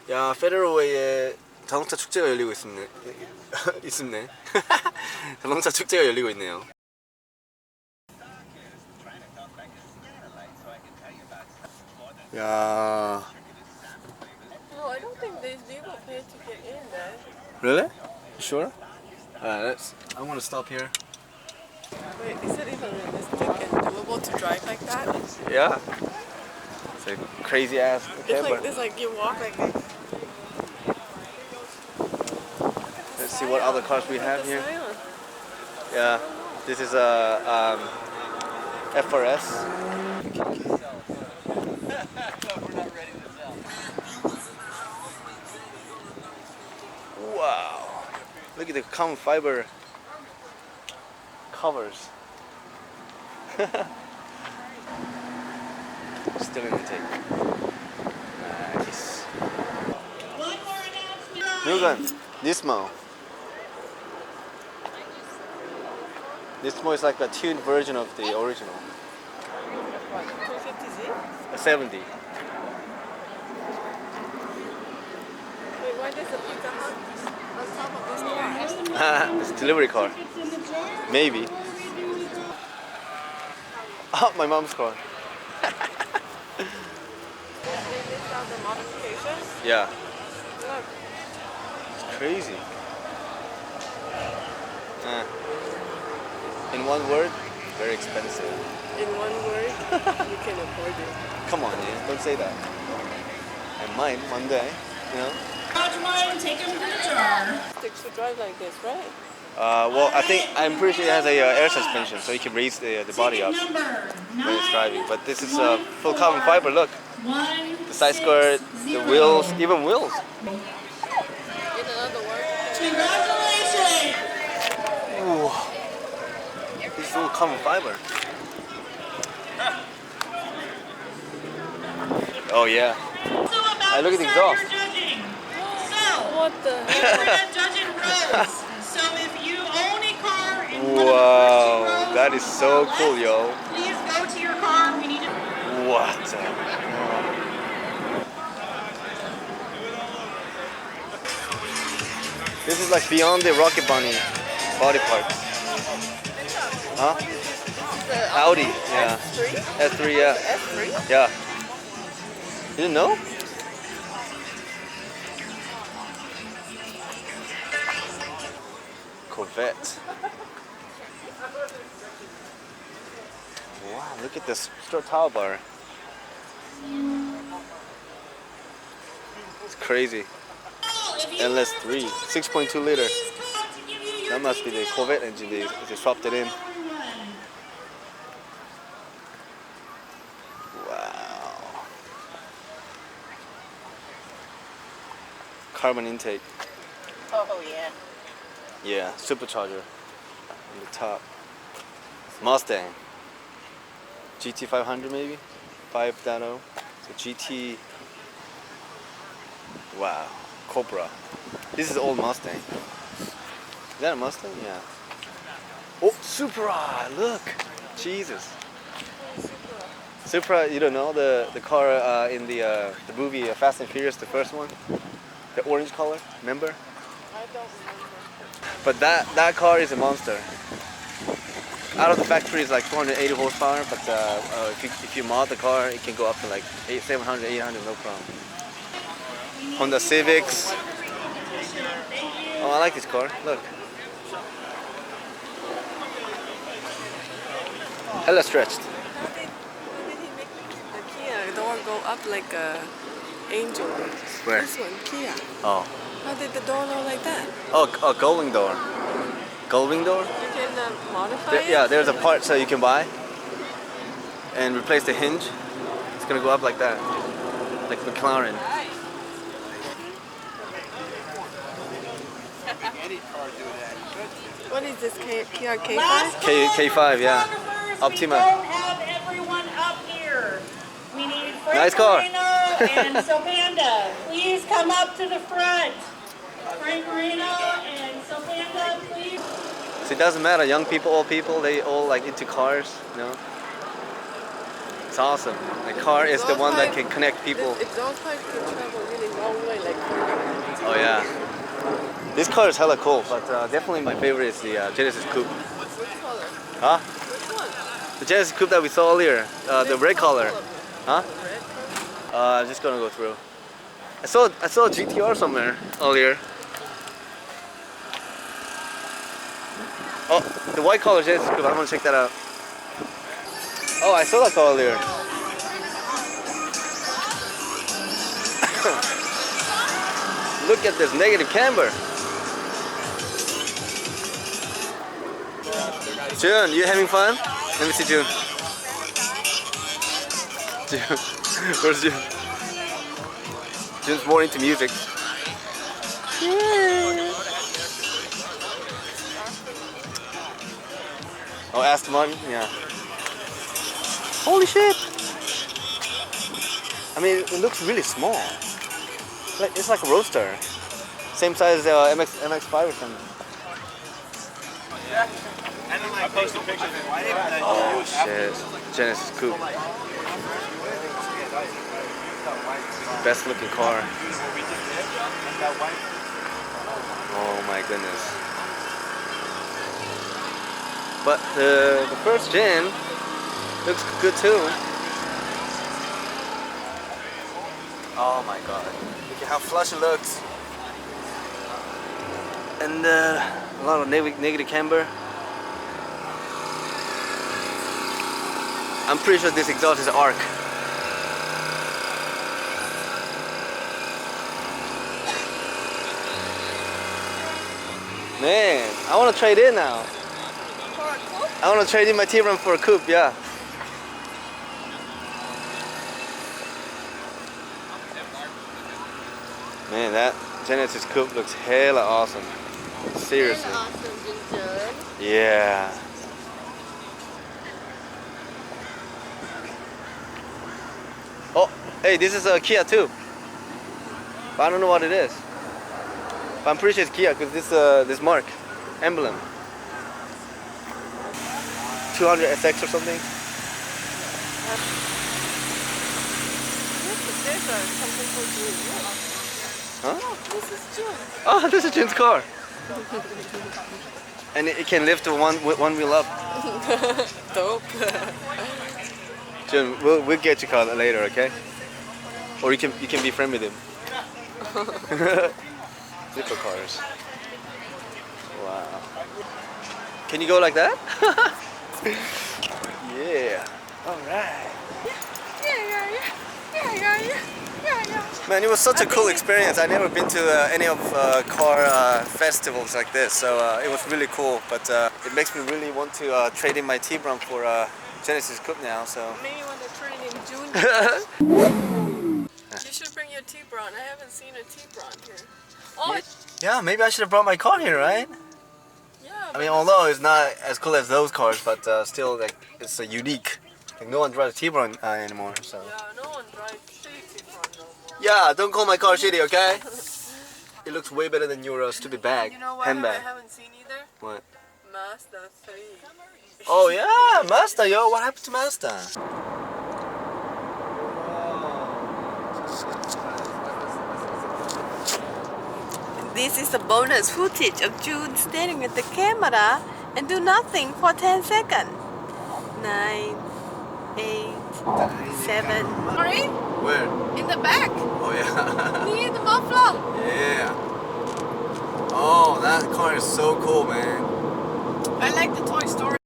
야, 페데로웨이에 자동차 축제가 열리고 있습네. 있습네. 자동차 축제가 열리고 있네요. 야. No, I don't think these people pay to get in there. Really? You sure? I want to stop here. Wait, is it even realistic and doable to drive like that? Yeah. It's a crazy ass camper. It's like you walk like this. Let's see what other cars we have here. Yeah, this is a FRS. Wow, look at the carbon fiber covers. Still in the tape. Nice. Mugan, Nismo. Nismo is like a tuned version of the original. What, 250Z? A 70. Wait, why does the pizza hut on top of this car? It's a delivery car. Maybe. Oh, my mom's car. They list out the modifications. Yeah, Look. it's crazy. In one word, very expensive. In one word, you can afford it. Come on, yeah, don't say that. I might one day, you know. Take him to the jar. Sticks to drive like this, right? Well, I'm pretty sure it has a air suspension, so you can raise the body up when it's driving. But this is full carbon fiber. Look, the side skirt, the wheels, even wheels. In another word. Congratulations! Ooh. This is all carbon fiber. Oh yeah. I look at the exhaust. What the We're not judging roads. So if you own a car and want to Wow, roads, that is so cool, yo. please go to your car. We need to. What? This is like beyond the Rocket Bunny body parts. Huh? Audi, yeah. S3? S3, yeah. S3? Yeah. You didn't know? Corvette. Wow, look at this strut towel bar. It's crazy. LS3, 6.2 liter. That must be the Corvette engine. They swapped it in. Wow. Carbon intake. Oh yeah. Yeah, supercharger on the top. Mustang. GT 500 maybe? 5.0. So GT. Wow. Cobra. This is old Mustang. Is that a Mustang? Yeah. Oh, Supra! Look! Jesus. Supra, you don't know the car in the movie Fast and Furious, the first one? The orange color, remember? I don't remember. But that car is a monster. Out of the factory is like 480 horsepower, but if you mod the car, it can go up to like 700, 800, no problem. Honda Civics. Oh, I like this car. Look. Hella stretched. How did he make the Kia door go up like a angel? Where? This one, Kia. Oh. How did the door go like that? Oh, a gullwing door. Gullwing door? You can modify it? Yeah, there's a part so you can buy and replace the hinge. It's gonna go up like that, like McLaren. What is this, Kia K5? K5, yeah. Optima. We don't have everyone up here. We need Frank Nice car. Marino and Sopanda. Please come up to the front. Frank Marino and Sopanda, please. So it doesn't matter, young people, old people, they all like into cars, you know. It's awesome. The car is the one that can connect people. This exhaust pipe can travel really long way, like This car is hella cool, but definitely my favorite is the Genesis Coupe. Which color? Huh? Which one? The Genesis Coupe that we saw earlier, the red color. Huh? Red color? I'm just gonna go through. I saw a GTR somewhere earlier. Oh, the white color Genesis Coupe. I'm gonna check that out. Oh, I saw that car earlier. Look at this negative camber. June, you having fun? Let me see June. June. Where's June? June's more into music. Oh, Aston Martin? Yeah. Holy shit! I mean, it looks really small. Like it's like a roadster. Same size as MX-5 or something. I posted pictures of it. Oh shit. Genesis Coupe. Best looking car. Oh my goodness. But the first gen looks good too. Oh my god. Look at how flush it looks. And a lot of negative camber. I'm pretty sure this exhaust is an arc. Man, I want to trade in now. For a coupe? I want to trade in my T-Ram for a coupe, yeah. Man, that Genesis coupe looks hella awesome. Seriously. Awesome, Ginger. Yeah. Oh, hey, this is a Kia too. But I don't know what it is. But I'm pretty sure it's Kia because this mark, emblem. 200 SX or something. There's something for June. Huh? Oh, this is June. Oh, this is June's car. And it can lift one wheel up. Dope. June, we'll get your car later, okay? Or you can be friend with him. Zipper cars. Wow. Can you go like that? Yeah. All right. Yeah. Man, it was such a cool experience. I've never been to any of car festivals like this, so it was really cool. But it makes me really want to trade in my T-Bron for Genesis Coupe now. So. Maybe when they trade in June. You should bring your T-Bron. I haven't seen a T-Bron here. Oh, Yeah, maybe I should have brought my car here, right? yeah. I mean, although it's not as cool as those cars, but still, like, it's unique. Like, no one drives a T-Bron anymore, so. Yeah, no one drives T-Bron no more. Yeah, don't call my car shitty, okay? It looks way better than your stupid bag, You know what handbag. I haven't seen either? What? Mazda 3. Oh yeah, Mazda, yo, what happened to Mazda? This is a bonus footage of June staring at the camera and do nothing for 10 seconds. 9, 8, 7. Sorry? Where? In the back. Oh yeah. Near the muffler. Yeah. Oh, that car is so cool, man. I like the Toy Story